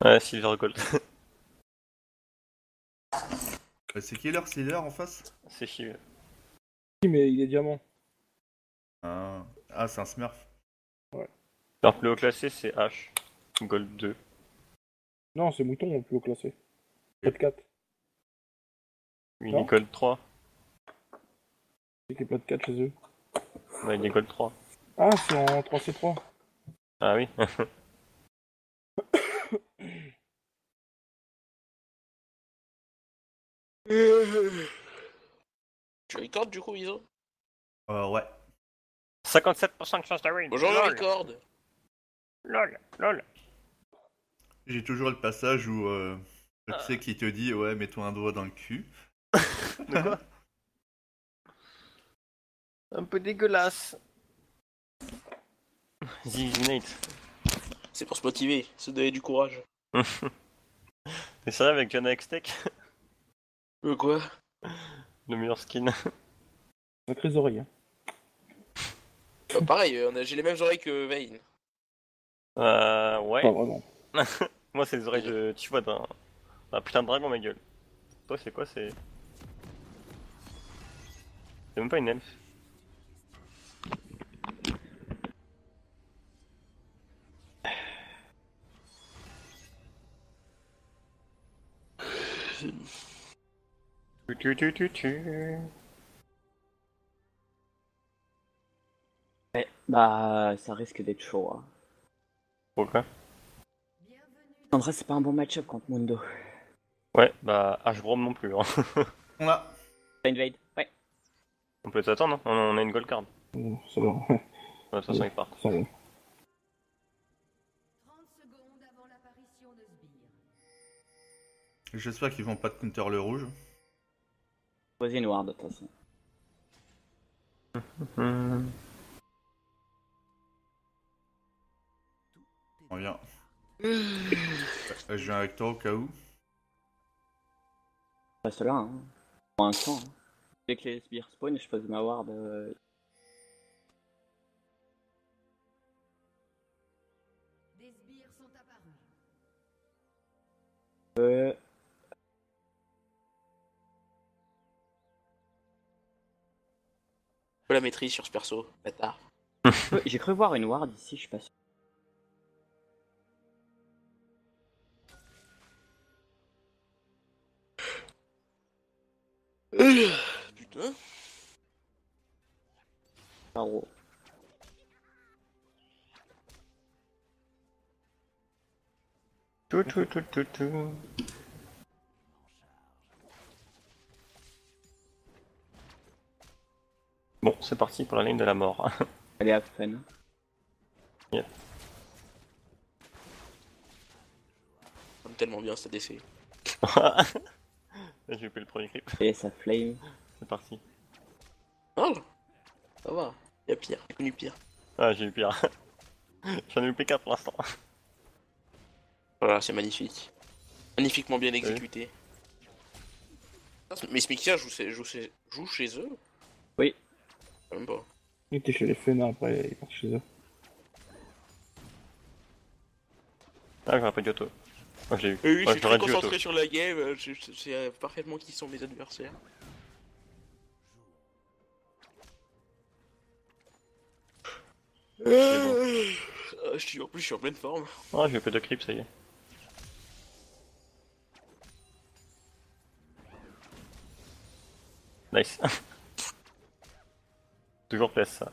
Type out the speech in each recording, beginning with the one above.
Ouais, Silver Gold. C'est qui leur Sealer en face? C'est chiant. Oui, mais il est diamant. Ah, c'est un Smurf. Alors plus haut classé, c'est H. Gold 2. Non, c'est mouton le plus haut classé. 4-4. Il est Non. Gold 3. C'est qui est plat de 4 chez eux. Bah, il est Gold 3. Ah, c'est en 3C3. Ah oui. Tu recordes du coup, Iso? Ouais. 57% de chance de win. Bonjour, je Lol. record. Lol. J'ai toujours le passage où tu sais qui te dit ouais, mets-toi un doigt dans le cul. De quoi? Un peu dégueulasse. Zignate. C'est pour se motiver, se donner du courage. T'es sérieux avec John Tech? Quoi? Le meilleur skin. Sacrées oreilles. Hein. Bah, pareil, j'ai les mêmes oreilles que Vayne. Ouais. Pas vraiment. Moi, c'est les oreilles de. Tu vois, d'un putain de dragon, ma gueule. Toi, c'est quoi? C'est même pas une elfe. Tu. Ouais, bah ça risque d'être chaud. Hein. Pourquoi? André, c'est pas un bon match-up contre Mundo. Ouais, bah, H-Brom non plus. Hein. On l'a. Invade, ouais. On peut s'attendre, hein. On a une gold card. Oh, ça va. Ouais, de toute façon, ils partent. Ça va. 30 secondes avant l'apparition de Sbire. J'espère qu'ils vont pas te counter le rouge. Posez une ward de toute façon. On vient. Je viens avec toi au cas où. Reste là, hein. Pour l'instant. Hein. Dès que les sbires spawn, je pose ma ward. Des sbires sont apparus. Faut la maîtrise sur ce perso, bâtard. J'ai cru voir une ward ici, je suis pas sûr. Putain. Pas gros. Tout. Bon, c'est parti pour la ligne de la mort. Elle est à fun. J'aime tellement bien cet DC. J'ai eu le premier clip. Et ça flame. C'est parti. Oh, ça va. Y'a pire, j'ai connu pire. Ah, j'ai eu pire. J'en ai eu P4 pour l'instant. Voilà, c'est magnifique. Magnifiquement bien exécuté. Mais Smixia joue chez eux? Oui. Même pas. Il était chez les Fena après, il part chez eux. Ah, j'aurais pas dit auto. Moi, je l'ai eu. Oui, je Ouais, suis j'aurais très dit concentré auto. sur la game, je sais parfaitement qui sont mes adversaires. En plus, je suis en pleine forme. Ah, j'ai fait 2 creeps, ça y est. Nice. Toujours PS ça.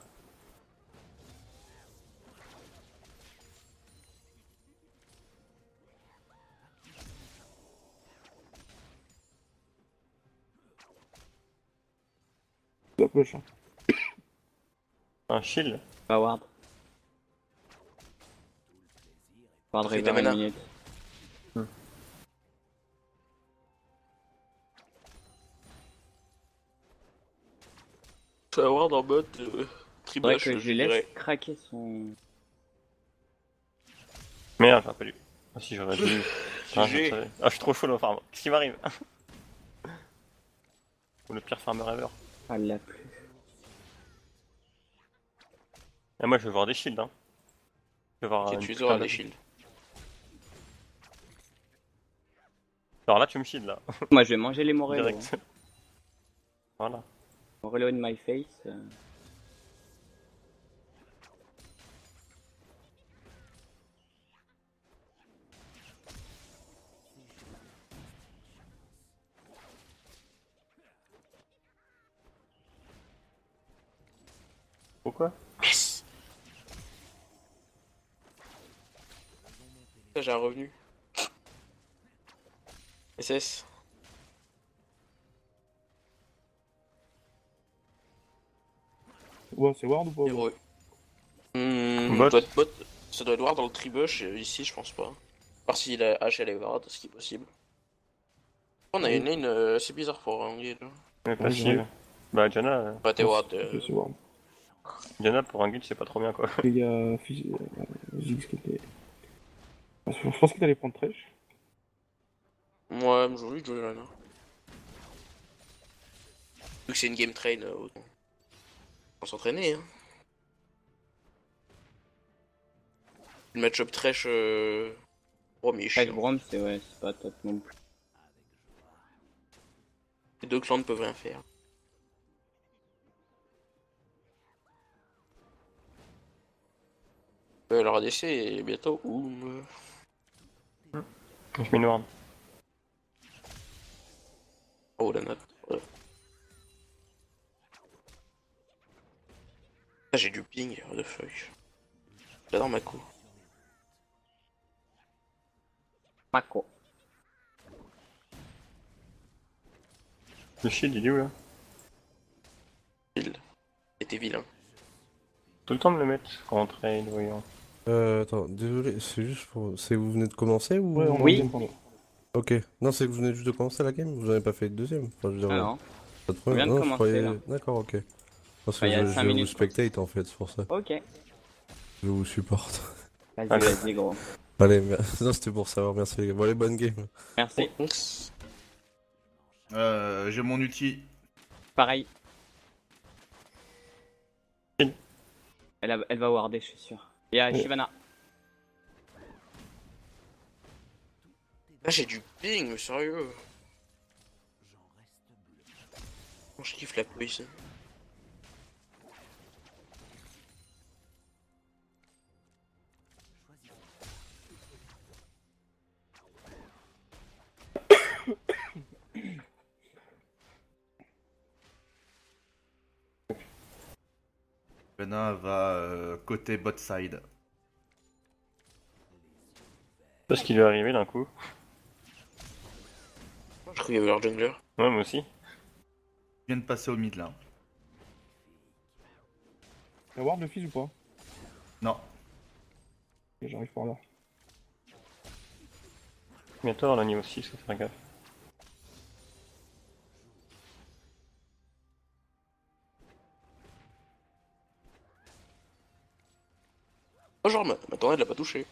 La push. Hein. Un shield. Pas ward. Ward Fais river ta une mana. minute. Tu vas voir dans bot, Faudrait tribash, que je je lui laisse dirais. craquer son... Merde, j'aurais pas lu. Ah si, j'aurais dû. Ah, GG. je savais. Ah, je suis trop chaud le farm. Qu'est-ce qui m'arrive? Ou le pire farmer ever. Ah, elle l'a plus. Et moi, je veux voir des shields, hein. Je veux voir. Ok, une tu putain auras de- des shields. Alors là, tu me shield là, Moi, je vais manger les Morello. direct. Voilà. Morello in my face. Pourquoi? Yes. J'ai un revenu. SS. Ouais, c'est Ward ou pas? Héros. Bot. Ça doit être voir dans le tribush, ici je pense pas. À part s'il a H et les Varad, ce qui est possible. On a Oui. une lane assez bizarre pour un guide. Mais Ouais, passive. Bah, Diana, Bah t'es Ouais, Ward. c'est Ward. Diana pour un guild, c'est pas trop bien quoi. Il y a Ziggs qui était. Je pense qu'il allait prendre Thresh. Moi, je joue jouer là. Vu que c'est une game train, autant. On s'entraîner, hein. Le match-up trash. Oh, mais il est Trash chiant. Brom, c'est ouais, c'est pas top non plus. Les deux clans ne peuvent rien faire. Leur ADC est bientôt où Je mets une ward. Oh la note. Ouais. Ah, j'ai du ping, what the fuck. J'adore ma coup. Mako. Le shield, il est où là? Il était vilain. Tout le temps de le mettre quand on trade, voyons. Attends, désolé, c'est juste pour... C'est que vous venez de commencer ou... Ouais, on Oui. deuxième pendant. Ok. Non, c'est que vous venez juste de commencer la game, vous avez pas fait de deuxième. Enfin, je veux dire, Ah non. pas de On problème. vient de Non, je commencer, croyais... là. D'accord, ok. Parce que Bah, il y a je 5 vais vous minutes, spectate en fait, c'est pour ça. Ok. Je vous supporte. Vas-y, Allez. vas-y, gros. Allez, non, c'était pour savoir, merci les gars. Bon, allez, bonne game. Merci. J'ai mon ulti. Pareil. Oui. Elle va warder, je suis sûr. Il y a Oui. Shyvana. Ah, j'ai du ping, mais sérieux. Oh, je kiffe la police. Benin va côté bot side. C'est ce qui lui est arrivé d'un coup. Je crois qu'il y avait leur jungler. Ouais, moi aussi. Je viens de passer au mid là. Il y a Ward le fils ou pas? Non. Ok, j'arrive par là. Bientôt on a niveau 6, faut faire gaffe. Oh, genre, ma tornade l'a pas touché.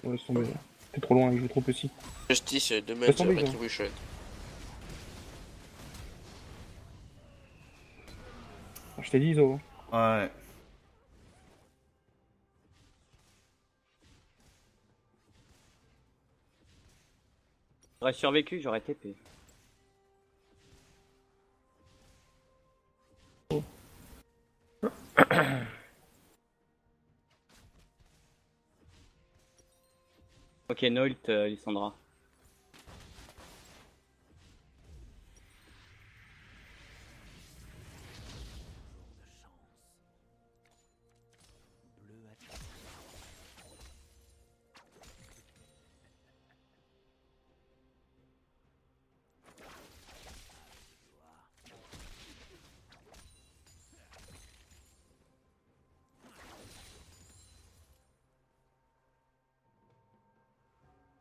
On laisse tomber là. T'es trop loin, il joue trop petit. Justice, 2 Laisse mètres, tomber, Jean. Retribution. Ah, je t'ai dit, Iso. Ouais. J'aurais survécu, j'aurais TP. Ok, no ult, Lissandra.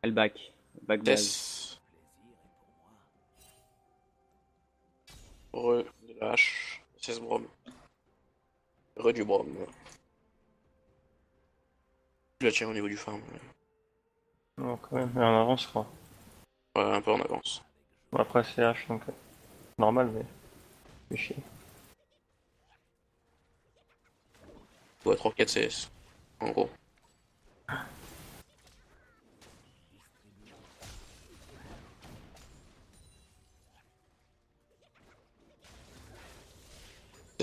Elle back. Back base. Tess. Re de la hache. 16 brom. Re du brom. Je la tiens au niveau du farm. Non, quand même, mais en avance, je crois. Ouais, un peu en avance. Bon, après, c'est H, donc normal, mais. C'est chier. Ouais, 3-4 CS. En gros.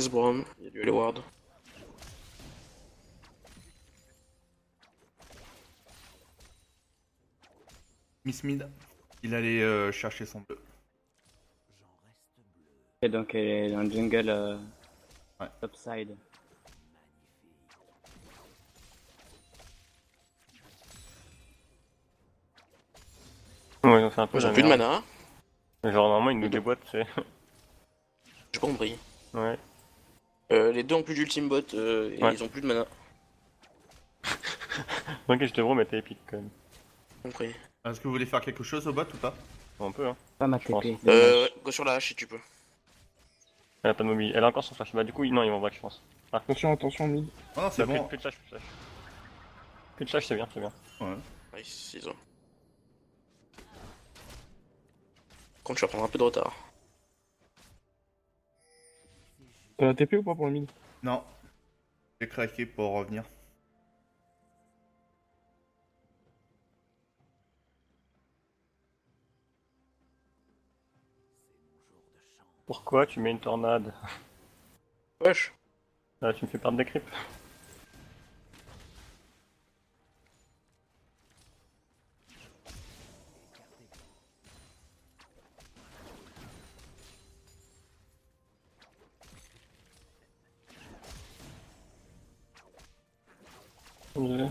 Brom, il y a du Eleward. Miss Mid, il allait chercher son bleu. Et donc elle est dans le jungle Ouais. topside. Ouais, ils ont fait un peu Ils ont la plus de merde. mana, Genre, normalement, ils nous déboîtent, c'est. j'ai compris. Ouais. Les deux ont plus d'ultime bot et Ouais. ils ont plus de mana. Ok, je te vois, mais t'es épique quand même. Compris. Est-ce que vous voulez faire quelque chose au bot ou pas? Bon, un peu, hein. Pas ma Je pense. TP. Ouais, go sur la hache si tu peux. Elle a pas de mobile. Elle a encore son flash. Bah, du coup, non, ils vont back, je pense. Attention, attention, mid. Oh non, c'est Bah, bon. plus de flash, plus de flash. Plus de flash, c'est bien, c'est bien. Ouais. Nice, ils ont. Contre, tu vas prendre un peu de retard. T'as la TP ou pas pour le mid? Non. J'ai craqué pour revenir. Pourquoi tu mets une tornade? Wesh. Ah, tu me fais perdre des creeps. Ouais.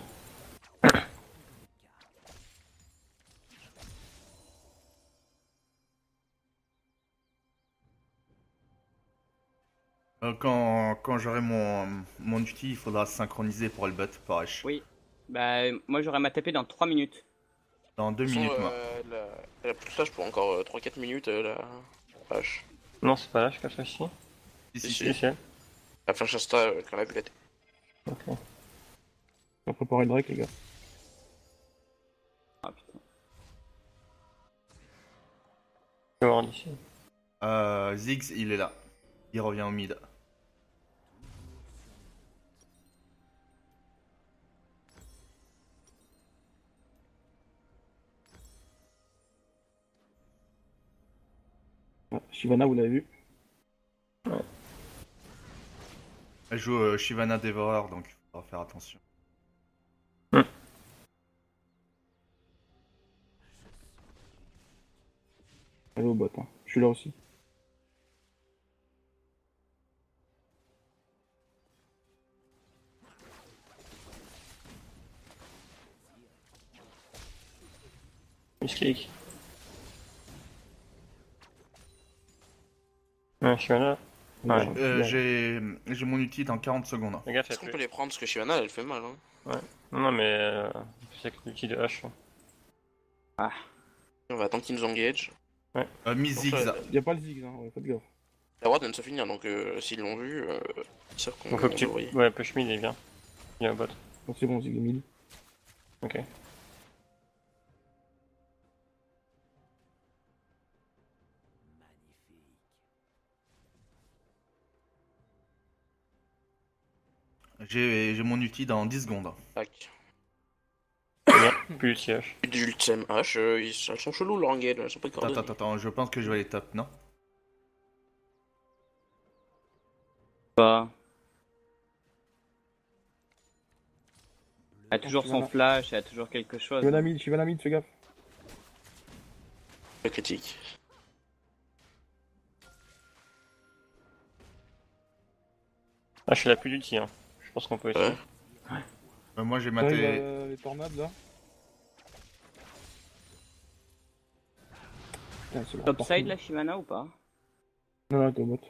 Quand j'aurai mon ulti, il faudra synchroniser pour le bot par H. Oui. Bah moi j'aurai ma TP dans 3 minutes. Dans 2 De toute façon, minutes, moi. elle a plus de flash pour encore 3-4 minutes, la hache. Non, c'est pas là, je cache ici. Si, si, si, si. Si, c'est elle. La flash Asta quand elle a pu la Ok. On va préparer le Drake, les gars. Ah putain. Je vais voir d'ici. Ziggs, il est là. Il revient au mid. Ouais, Shyvana, vous l'avez vu? Elle joue Shyvana Devourer, donc il faudra faire attention. Elle est au bot, hein. Je suis là aussi. Misclick. Ouais, je suis là. Ouais. J'ai mon ulti dans 40 secondes. Les gars, Est-ce qu'on faites peut les prendre parce que Shyvana elle fait mal hein. Non, mais c'est que l'outil de H. On va attendre qu'ils nous engage. Miss Pour Ziggs. ça, Y'a pas le zig, hein, ouais, faites gaffe. la ward vient de se finir donc s'ils l'ont vu, ils savent qu'on Donc faut que tu. devrait. Ouais, push mid, il vient. Il y a un bot. Bon, c'est bon, zig est mid. Ok. J'ai mon ulti dans 10 secondes. Tac. Bien. Plus de H. D'ultime H, elles sont chelous leur engage, elles sont pas coordonnées. Attends, je pense que je vais aller top, non? Pas. Elle a toujours son flash, elle a toujours quelque chose. Shyvana mid, fais gaffe. Le critique. Ah, je suis la plus d'ulti, hein. Je pense qu'on peut essayer. Ouais. Moi j'ai T'arrives, maté. les tornades là. Putain, c'est leur Topside partout. la Shyvana ou pas? Non, non, t'es au bot.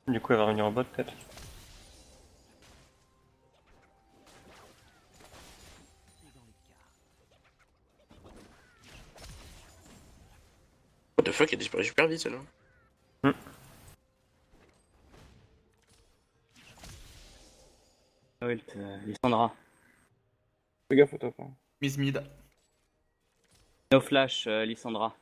Du coup, elle va revenir en bot, peut-être. What the fuck, elle a disparu super vite celle-là. Ult, Lissandra. Fais gaffe au top. Hein. Miss Mid. No flash, Lissandra.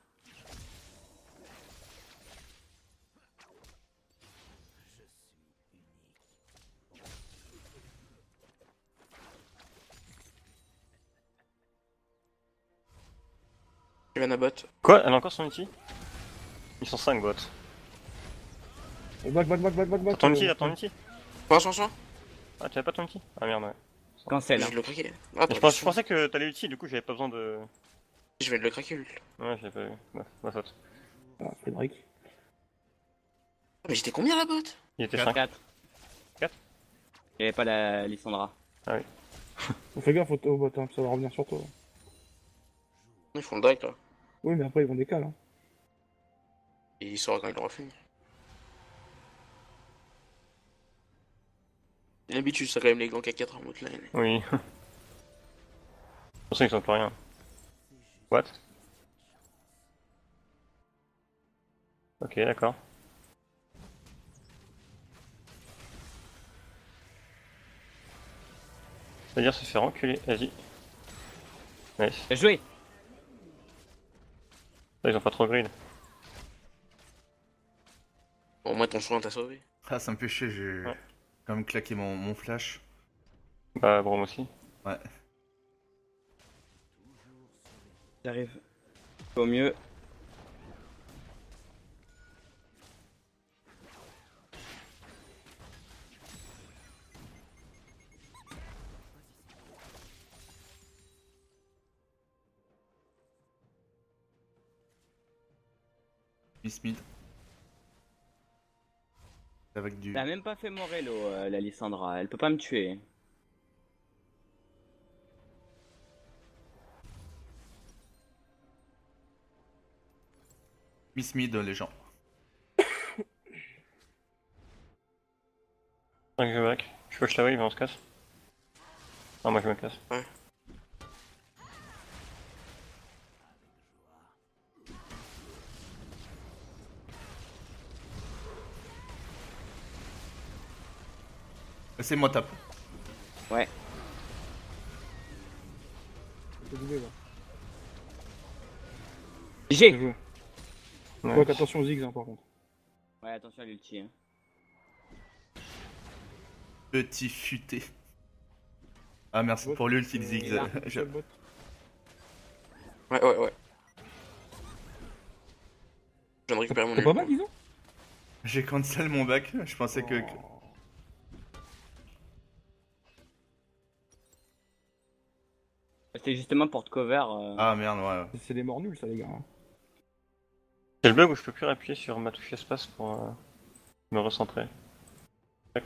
Sylvan à bot. Quoi? Elle a encore son ulti? Ils sont 5 bots. Back. T'as ton ulti, t'as ton ulti? Attention. Ah, tu avais pas ton ulti? Ah merde, ouais. Cancel. Je Hein. viens de le craquer. Mais Attends, je pensais que t'allais ulti, du coup j'avais pas besoin de. je viens de le craquer, l'ult. Ouais, j'ai pas vu. Ouais, ma faute. Ah, Frédéric. Ah, mais j'étais combien la bot? Il était 4. 5. 4. 4. Il y avait pas la Lissandra. Bon, fais gaffe au bot, hein, ça va revenir sur toi. Ils font le direct là. Oui, mais après ils vont décaler. Hein. Et il saura quand il aura fini. L'habitude, ça quand même les ganks à 4 en mode lane. Oui. C'est pour ça qu'ils sont plus rien. What? Ok, d'accord. C'est-à-dire se faire enculer, vas-y. Nice. Bien joué. Là, ils ont pas trop grid. Bon, au moins ton soin t'a sauvé. Ah, ça me fait chier, j'ai Ouais. quand même claqué mon flash. Bah, Brom aussi. Ouais. J'arrive. Au mieux. Miss Mid. Avec du. Elle a même pas fait Morello, la Lissandra. Elle peut pas me tuer. Miss Mid, les gens. 5 je back. Je push la wave et on se casse. Non, moi je me casse. C'est moi tape. Ouais. C'est doublé, là. G. Bien joué. Ouais. Ouais, attention aux Ziggs, hein, par contre. Ouais, attention à l'ulti. Hein. Petit futé. Ah, merci pour l'ulti de Ziggs. là. Je- Bot. Ouais. Je viens de récupérer mon T'as pas ult. back, disons? J'ai cancel mon back. Je pensais que. C'était justement pour te cover. Ah merde, ouais. C'est des morts nuls, ça, les gars. Hein. C'est le bug où je peux plus appuyer sur ma touche espace pour me recentrer. Tac.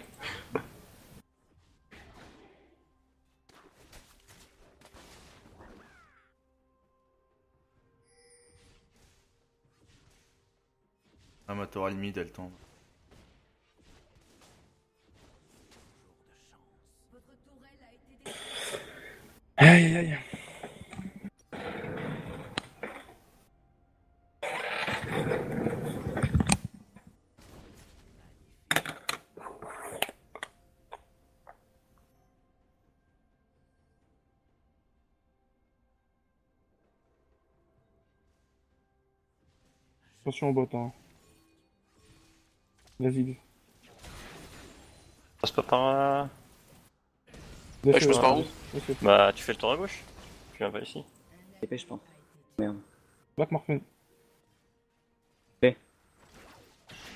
Ah, ma tour mid, elle tombe. Votre tourelle a été détruite. Aïe. Attention au bot, hein. Vas-y. Passe pas par là. Ouais, je passe par où? Bah, tu fais le tour à gauche. Tu viens pas ici. TP, je pense. Merde. Back Markman.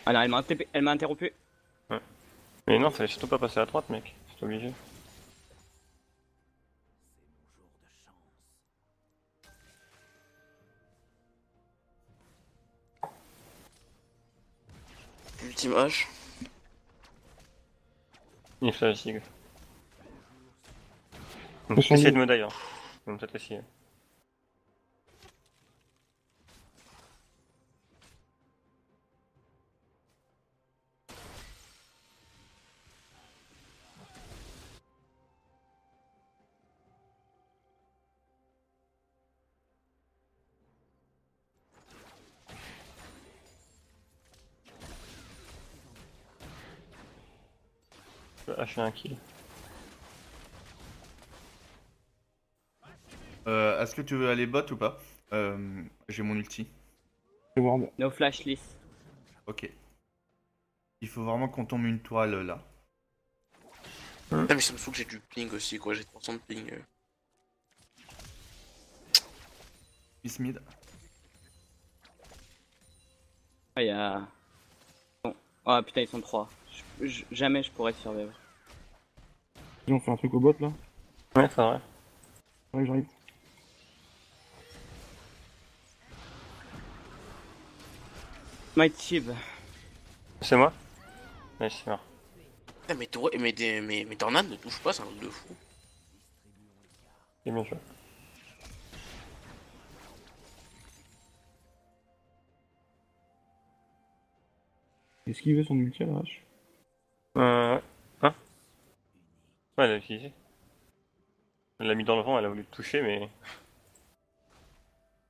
Ah non, elle m'a TP, elle m'a interrompu. Mais non, fallait surtout pas passer à droite, mec. C'est obligé. Ultime H. Il fait la sig. Ils Donc, sont essayer nuls. de me d'ailleurs. On va peut-être essayer. Je vais hacher un kill. Est-ce que tu veux aller bot ou pas? J'ai mon ulti. Je vais ward. No flash list. Ok. Il faut vraiment qu'on tombe une toile là. Ah, mais ça me fout que j'ai du ping aussi, quoi. J'ai 300 de ping. Miss Mid. Ah, il y a... Bon. Oh putain, ils sont 3. Jamais je pourrais survivre. Vas-y, on fait un truc au bot là. Ouais, c'est vrai. J'arrive. Might Chib. C'est moi? Ouais, c'est mort. Putain, mais Tornade ne touche pas, c'est un truc de fou. C'est bien joué. Est-ce qu'il veut son ulti à la hache? Hein? Ouais, elle l'a utilisé. Elle l'a mis dans le vent, elle a voulu le toucher, mais...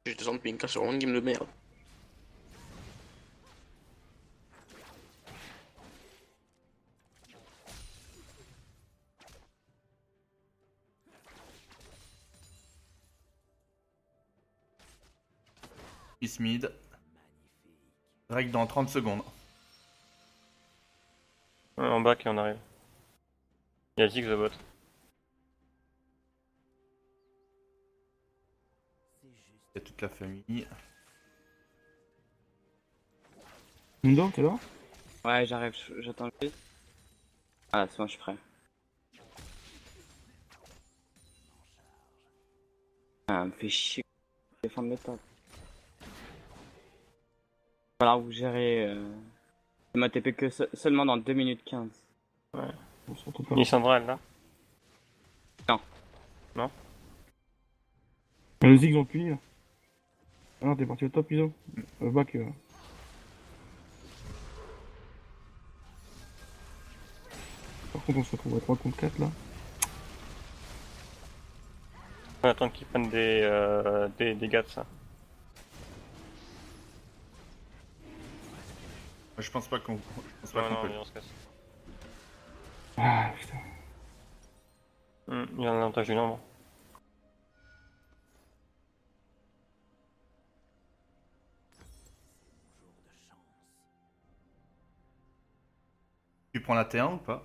J'ai 200 de pink sur une game de merde. Miss Mid. Drake dans 30 secondes. En back et on arrive. Il y a Ziggs au bot. Il y a toute la famille. Mundo, t'es là? Ouais, j'arrive, j'attends juste. Ah, c'est bon, je suis prêt. Ah, me fait chier de défendre le top. Voilà, vous gérez. Il m'a TP que seulement dans 2 minutes 15. On s'entend pas. Lissandra, elle là? Le Ziggs on puni là. Ah non, t'es parti au top, Iso. Back. Par contre, on se retrouve à 3 contre 4 là. On attend qu'ils prennent des gars de ça. Je pense pas qu'on Non, non, peut. mais on se casse. Ah putain. Il y a un avantage du nombre. Tu prends la T1 ou pas?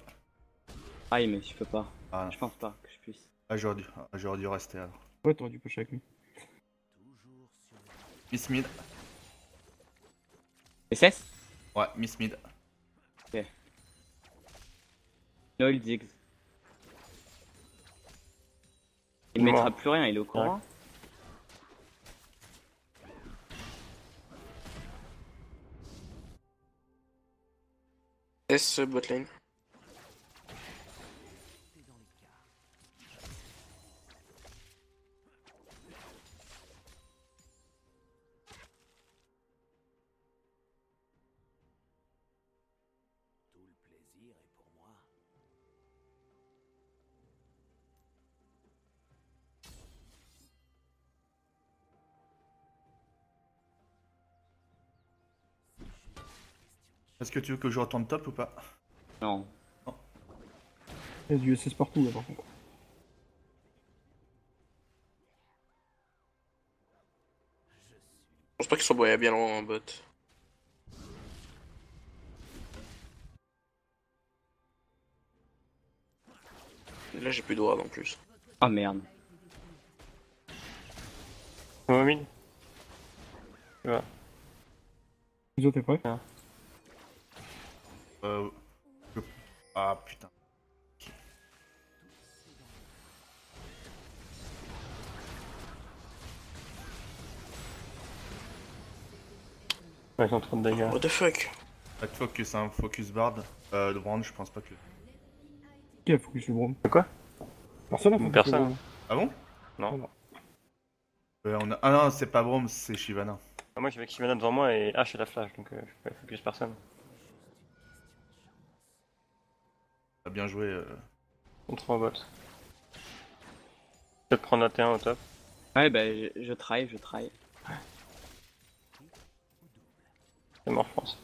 Aïe, mais je peux pas. Ah, Je pense pas que je puisse. j'aurais dû rester alors. Ouais, t'aurais dû pusher avec lui. Miss Mid. SS? Ouais, Miss Mid. Noel Ziggs. Il Mort. mettra plus rien, il est au courant. S botlane. Est-ce que tu veux que je retourne top ou pas? Non. Il y a du SS partout là par contre. Je pense pas qu'ils soient bien loin en bot. Et là j'ai plus de ward en plus. Ah merde. Oh, mid. Tu vois. Iso, t'es prêt? je- Ah putain. Ouais, ils ont trop de dégâts. What the fuck? Back focus, hein, focus bard. Le brand, je pense pas que. Qui a focus le Braum? De quoi? Personne a focus Personne. le Braum. Ah bon? Non. Ah non, c'est pas Braum, c'est Shyvana. Ah, moi, j'ai avec Shyvana devant moi et H et la flash, donc je peux pas focus personne. Ah, bien joué. On 3 bots. Peut-être prendre la T1 au top. Ouais, bah je try. C'est mort, je pense.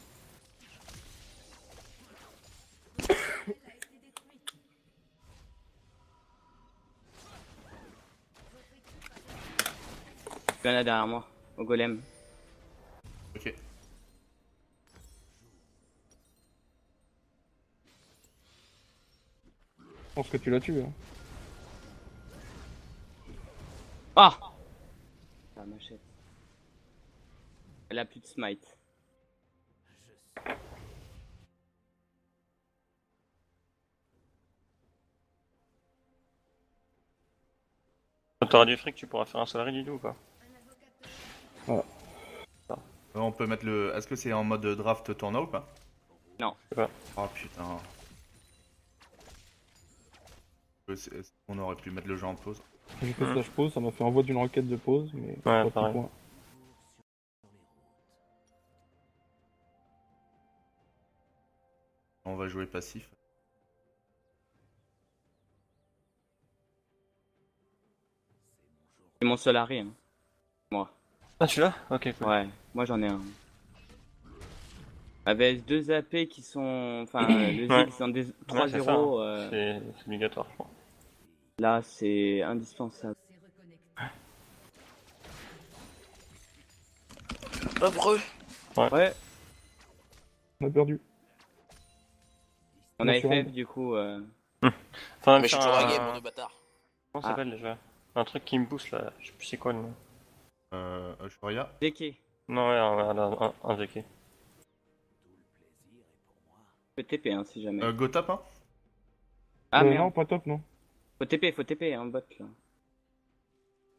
Il y en a derrière moi, au golem. Ok. Je pense que tu l'as tué. Hein. Ah! La machette. Elle a plus de smite. Quand t'auras du fric, tu pourras faire un Solari Didou ou pas? On peut mettre le. Est-ce que c'est en mode draft tournoi ou pas? Non. Oh putain. On aurait pu mettre le jeu en pause. J'ai fait slash pause, ça m'a fait envoi d'une requête de pause, mais pas de pareil. point. On va jouer passif. C'est mon Solari, hein. Moi. Ah, tu l'as? Ok, cool. Ouais, moi j'en ai un. Avec 2 AP qui sont. Enfin, le Ouais. Ziggs en des Ouais, 3-0, c'est ça, hein. C'est obligatoire, je crois. là c'est indispensable. Heureux. Ouais, On a perdu. on a Naturel. FF du coup. Enfin, Mais je suis toujours à game, mon de bâtard. Comment ça s'appelle déjà? Un truc qui me booste là, je sais plus c'est quoi le nom. Shoria. Zeki, Non, ouais, un VK. faut TP hein, si jamais. Go tap, hein. Ah merde, Non, pas top, non. faut TP, un bot là.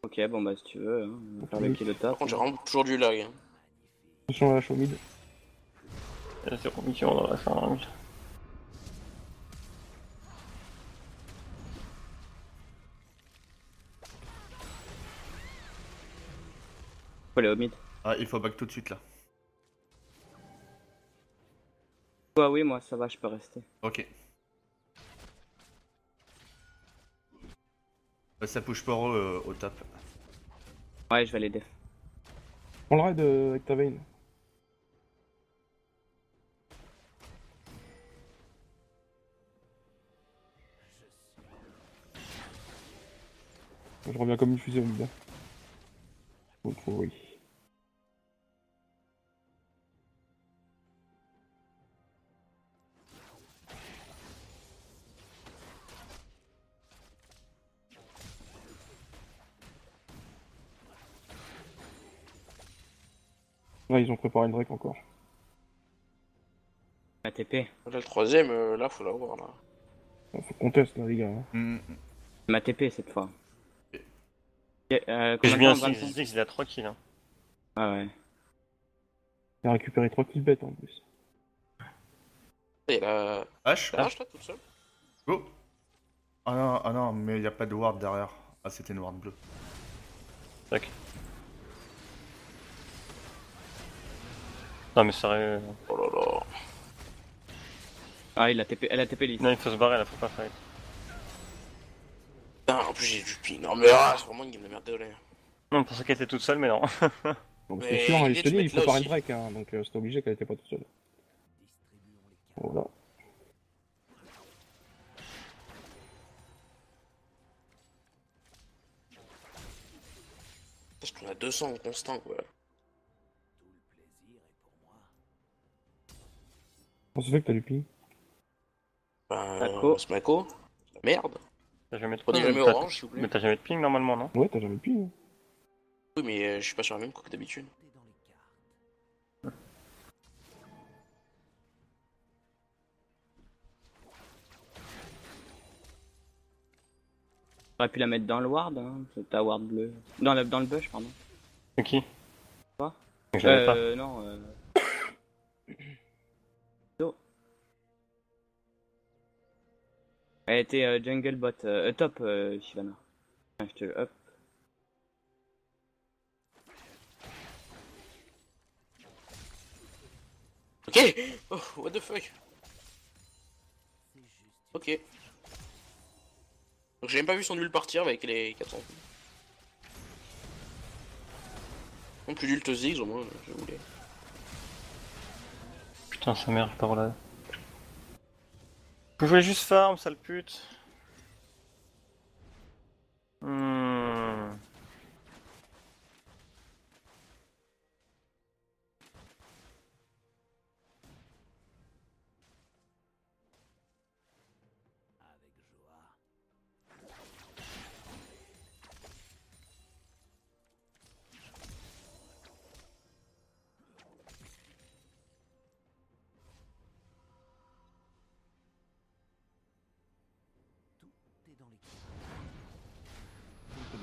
Ok, bon bah si tu veux, hein, on va faire le kill au top. Par contre, j'ai vraiment toujours du lag. Hein. Attention à la show mid. Il y a 0 mission dans la fin. Faut aller au mid. Ah, il faut back tout de suite là. Ouais, oui, moi ça va, je peux rester. Ok. Ça push pas au tap. Ouais, je vais aller def. Prends le raid avec ta veine. Je reviens comme une fusée au mid. Oui. Là, ils ont préparé le Drake encore. Ma TP. Là, le troisième, là, faut l'avoir, là. Faut qu'on teste, là, les gars. Hein. Hmm. Ma TP cette fois. Ok. Ok, J'ai combien bien de temps, 25? Ziggs, il a 3 kills. Hein. Ah ouais. Il a récupéré 3 kills bêtes en plus. Et là. H. T'as lâche, là, toute seule? Go. Ah non, mais il y a pas de ward derrière. Ah, c'était une ward bleue. Tac. Non mais sérieux. Oh là là. Ah, elle a TP lisse. Non, il faut se barrer là, faut pas fight. Putain, en plus, j'ai du ping. Non, mais c'est vraiment une game de merde, désolé. Non, pour ça qu'elle était toute seule, mais non. Donc Mais c'est sûr, hein, l'idée je te de dis, il mettre faut là parer le aussi. Drake, hein, donc c'est obligé qu'elle était pas toute seule. Voilà. Parce qu'on a 200 en constant, quoi. On se fait que t'as du ping. Mako. Smako. Merde. T'as jamais de Prenez ping, jamais t'as- orange, s'il vous plaît. Mais t'as jamais de ping normalement, non? Ouais, t'as jamais de ping. Oui, mais je suis pas sur la même que d'habitude. J'aurais pu la mettre dans le ward, hein, c'est ta ward bleue. Dans le bush, pardon. C'est qui? Quoi? Je l'avais pas. Non, No. Elle était jungle bot, top, Shyvana. Je te hop. Ok. Oh, what the fuck. Ok. Donc j'ai même pas vu son nul partir avec les 400. Non plus d'ult Ziggs au moins, je voulais. Putain, sa mère, par là. Je voulais juste farm, sale pute.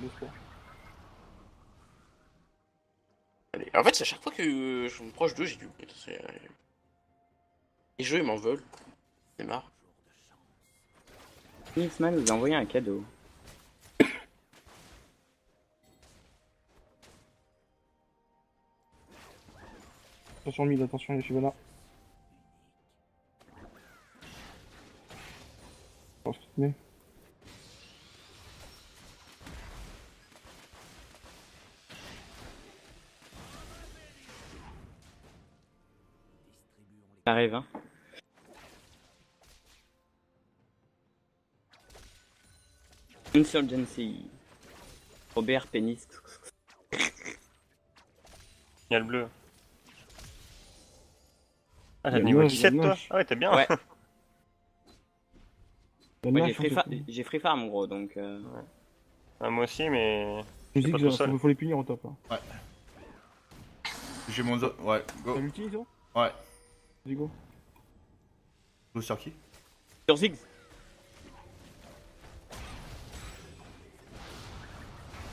de score. Allez. En fait, c'est à chaque fois que je me proche d'eux, j'ai du... Les jeux, ils m'en veulent. C'est marre. Phoenixman vous a envoyé un cadeau. Attention mid, attention les Shivana. On se met. Ça arrive, hein. Insurgency. Robert Pénis. Il y a le bleu. Ah, t'as Il y a niveau le 17 toi? moche. Ah ouais, t'es bien. Ouais. La Moi nage, hein, c'est tout. j'ai free farm gros donc Ah, moi aussi, mais. Musique, pas tout seul. faut les punir au top. Hein. J'ai mon ouais, T'as go. l'ulti, Iso? Ouais. Vas-y, go. Go sur qui? sur Ziggs.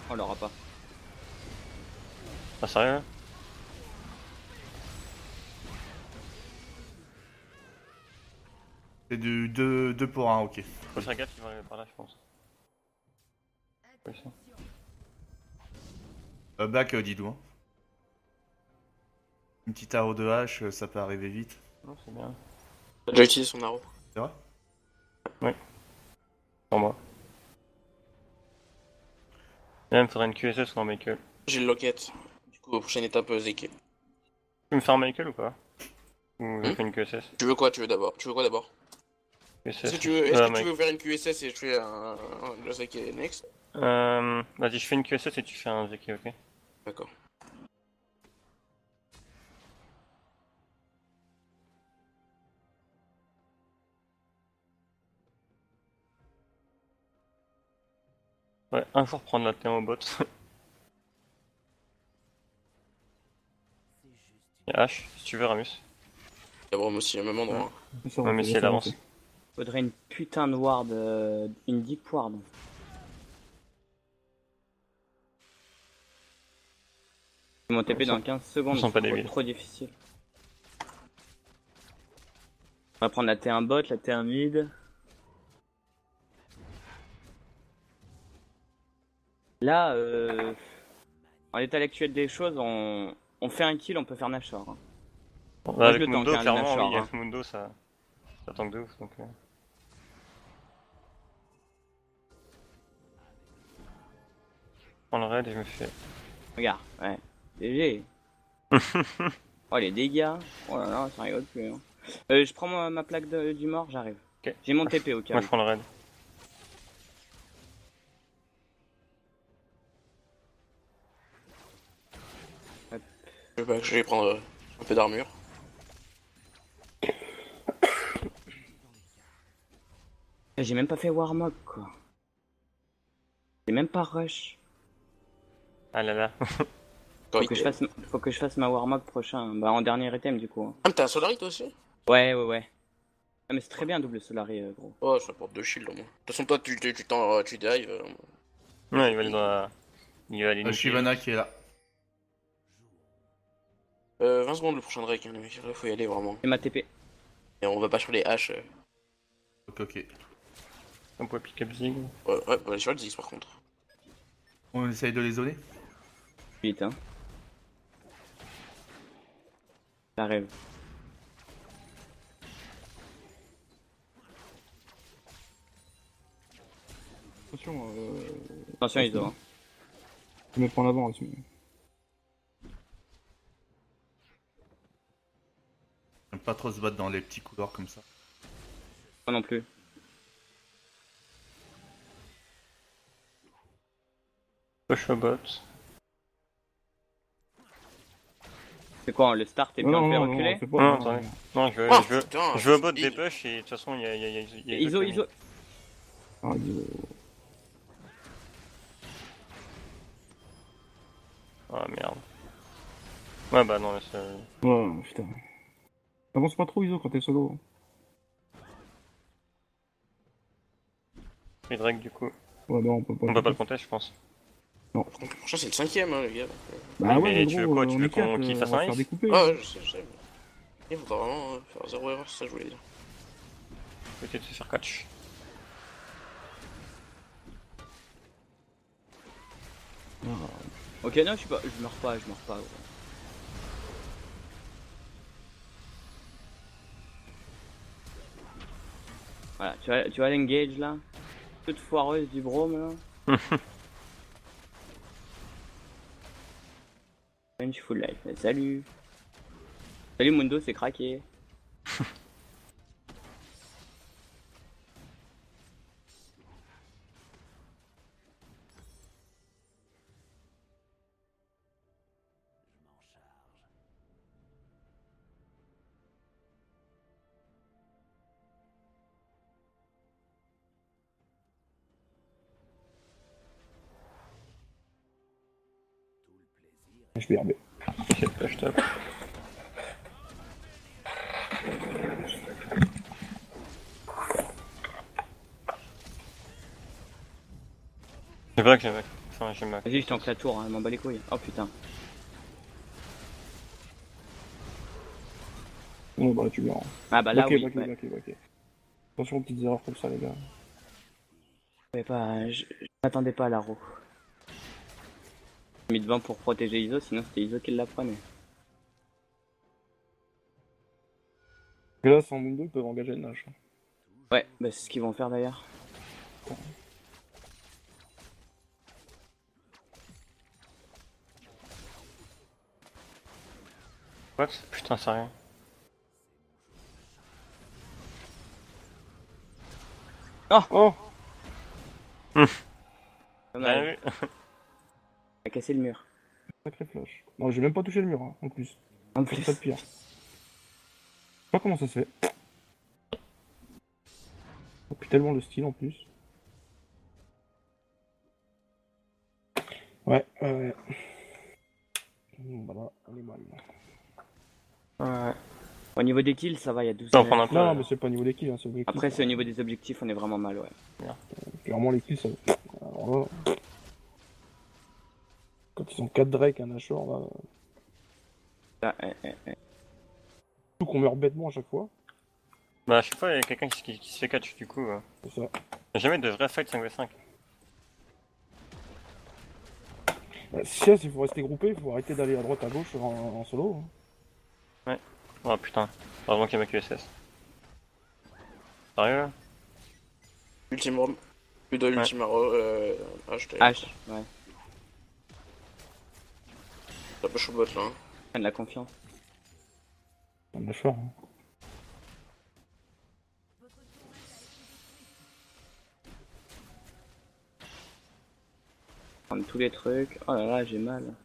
On l'aura pas. Ah, sérieux? C'est du 2 pour 1, ok. Faut faire gaffe, ils vont arriver par là, je pense. Oui, ça. Back, Didou. Hein. Une petite arrow de hache, ça peut arriver vite. Non, c'est bien. T'as déjà utilisé son arrow. C'est vrai? Pour moi. Là, il me faudrait une QSS ou un Michael. J'ai le locket. Du coup, prochaine étape, Zeke. Tu veux me faire un Michael ou pas? Ou je fais une QSS? Tu veux quoi d'abord? QSS. Est-ce que tu veux faire une QSS et je fais le Zeke next? Vas-y, je fais une QSS et tu fais un Zeki, ok? D'accord. Ouais, un jour prendre la T1 au bot. Y'a H, si tu veux, Ramus. Il y a vraiment aussi un même endroit. Ça, Ouais, mais si elle avance. Faudrait une putain de ward, une deep ward. Mon TP dans 15 secondes, Ils sont pas c'est débiles. trop difficile. On va prendre la T1 bot, la T1 mid. Là, en l'état actuel des choses, on fait un kill, on peut faire Nashor. Hein. Bon, Moi, je avec le tank, Mundo, hein, clairement, Nashor, oui, hein. avec Mundo, ça tank de ouf, donc... Je prends le raid et je me fais... Regarde, ouais. GG. Oh les dégâts. Oh là là, ça rigole plus. Hein. Je prends ma plaque du mort, j'arrive. Ok. J'ai mon TP au cas Moi, où. je prends le raid. Je vais prendre un peu d'armure. J'ai même pas fait Warmog quoi. J'ai même pas rush. Ah là là. Faut que je fasse ma Warmog prochain. Bah en dernier item du coup. Hein. Ah, mais t'as un Solari toi aussi? Ouais. Ah mais c'est très bien double Solari gros. Oh, ça porte 2 shields au moins. De toute façon, toi, tu dive. Ouais, il va aller dans la... Il va aller niquer. Shivana qui est là. 20 secondes le prochain Drake, hein, les mecs. Là, faut y aller vraiment. Et ma TP. Et on va pas sur les haches. Ok. On peut pick up Zig. Ouais, on va aller sur le Ziggs par contre. On essaye de les zoner. Vite hein. J'arrive. Attention, Attention Iso. Hein. je me prends en avant aussi. J'aime pas trop se battre dans les petits couloirs comme ça. Moi non plus. Push au bot. C'est quoi le start est bien fait reculer? c'est pas. Non, attendez. Non, Oh, putain, je veux au bot c'est- des push et de toute façon, il y a Iso. Ah, Iso. Ah merde. Ouais, bah non, c'est... Ouais, putain. Avance pas trop, Iso, quand t'es solo. Pris Drake du coup. Ouais, non, on peut pas. On peut pas le compter, je pense. Franchement, c'est le 5ème, hein, les gars. Bah Oui, ouais, mais mais tu veux gros, quoi, tu on veux est quatre, qu'il on fasse va un se faire ace découper. Ah ouais, je sais. Il faudra vraiment faire 0 erreur, c'est ça que je voulais dire. Peut-être se faire catch. Ok, non, je meurs pas, gros. Voilà, tu vois l'engage là? Toute foireuse du brome là. Je suis full life. Salut. Salut Mundo, c'est craqué. Je vais RB. C'est le flash top. C'est vrai que j'avais. Enfin, j'ai ma. Vas-y, je tank la tour, hein, elle m'en bat les couilles. Oh putain. Non, bah là, tu viens. Ah bah là, Bloqué, oui. bloqué, Ouais. bloqué, bloqué. Attention aux petites erreurs comme ça, les gars. Je m'attendais pas à la roue. J'ai mis devant pour protéger Iso, sinon c'était Iso qui la prenait. Et là, sans Mundo, ils peuvent engager le Nash. Ouais, bah c'est ce qu'ils vont faire d'ailleurs. What? Putain, sérieux. Oh! Pas Bien mal. vu. A cassé le mur. Sacré flash. Non, j'ai même pas touché le mur, hein, en plus. En C'est plus. pas de pire. Je sais pas comment ça se fait. Depuis tellement le style en plus. Ouais, ouais. Voilà, on est mal. Ouais. Au niveau des kills, ça va, il y a 12 Ça va prendre un peu. Non, mais c'est pas au niveau des kills, hein, c'est objectif. Après, c'est au niveau des objectifs, on est vraiment mal, ouais. Clairement, les kills, ça. Alors là. Quand ils ont 4 Drake, un Nashor, là. Ah, Tout qu'on meurt bêtement à chaque fois. Bah, à chaque fois, il y a quelqu'un qui se fait catch du coup. C'est ça. Y'a jamais de vrai fight 5v5. Bah, si il faut rester groupé, il faut arrêter d'aller à droite à gauche en solo. Hein. Oh putain, heureusement qu'il y a ma QSS. Sérieux là? Ultime Rome. Plus de Ultima H, H, ouais. Ça peut chaud bot là. Hein. Prenne la confiance. Un Nashor. Hein. Prendre tous les trucs. Oh là là, j'ai mal.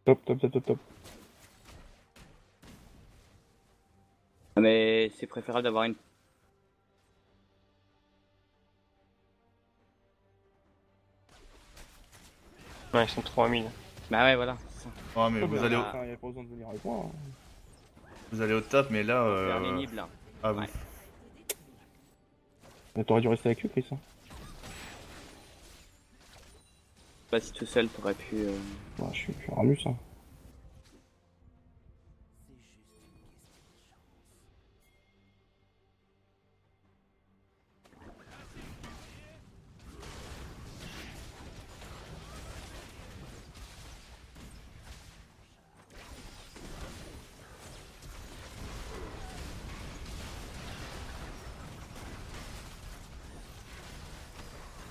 Top, top, top, top, top. Mais c'est préférable d'avoir une. Ouais, ils sont 3000. Bah ouais, voilà. c'est ça. Ouais, mais Oh, vous bah, allez, au... enfin, y a pas besoin de venir avec moi. Hein. vous allez au top, mais là. C'est un inhib là. Ah, vous. Ouais. Mais t'aurais dû rester avec eux, Chris. Hein. Pas si tout seul t'aurais pu. Ouais, je suis Ramus. Hein.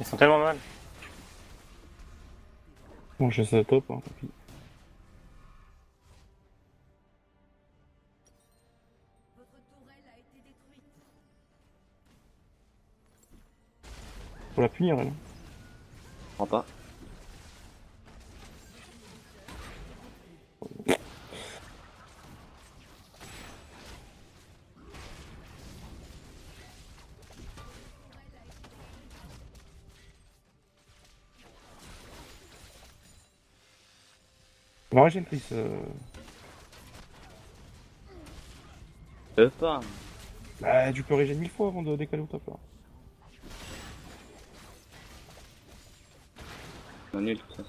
Ils sont tellement mal. Bon, je sais top, hein, tant pis. Votre tourelle a été détruite. Faut la punir, elle. Je crois pas. On régène Chris. Pas. Bah, tu peux régénérer 1000 fois avant de décaler au top là. C'est nul tout ça.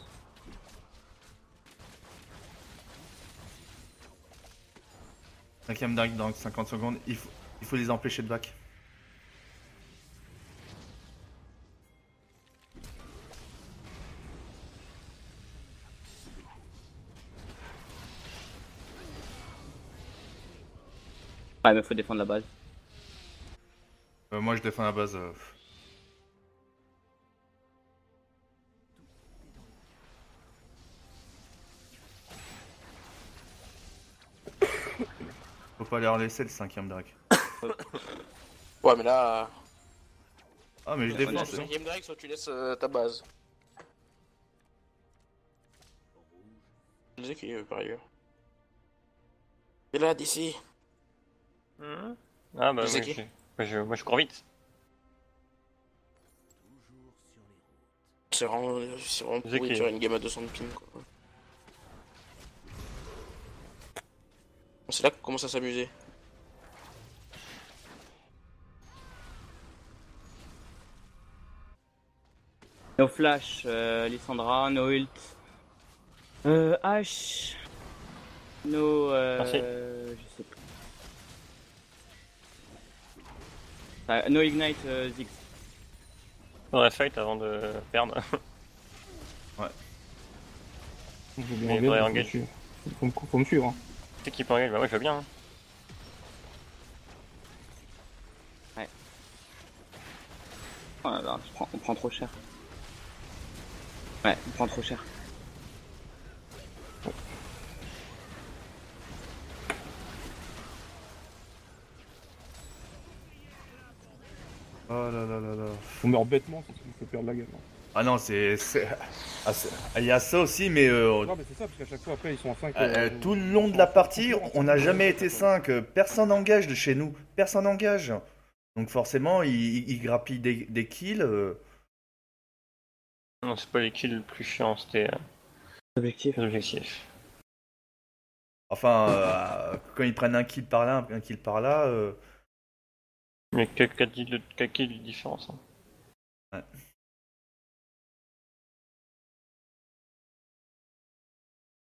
Cinquième Dark dans 50 secondes, il faut les empêcher de back. Ouais, mais faut défendre la base. Moi je défends la base. Faut pas leur laisser le cinquième Drake. Ouais, mais là. Ah mais je Le défends, c'est bon. 5ème Drake, soit tu laisses ta base. Je sais qui par ailleurs. Et là, d'ici. Ah bah C'est oui, qui moi je cours vite. C'est vraiment C'est pourri qui de faire une game à 200 de ping quoi. C'est là qu'on commence à s'amuser. No flash, Lissandra, no ult. H. No. Merci. Je sais plus. No ignite, Ziggs. Faudrait fight avant de perdre. Je veux Mais bien faudrait engager, engager. faut me suivre. Hein. C'est qui peut engager? Bah ouais, je veux bien. Hein. Oh là là, on prend trop cher. Ouais, on prend trop cher. Oh là là là là. On meurt bêtement, c'est ce qui me fait perdre la game. Hein. Ah non, il y a ça aussi, mais Non, mais c'est ça, parce qu'à chaque fois après ils sont à 5. tout le long de la partie, on n'a jamais été 5. Personne n'engage de chez nous. Personne n'engage. Donc forcément, ils grappillent des kills. Non, c'est pas les kills le plus chiant, c'était Objectif. les objectifs. Enfin, quand ils prennent un kill par là, un kill par là. Mais 4 kills de différence. Hein. Ouais.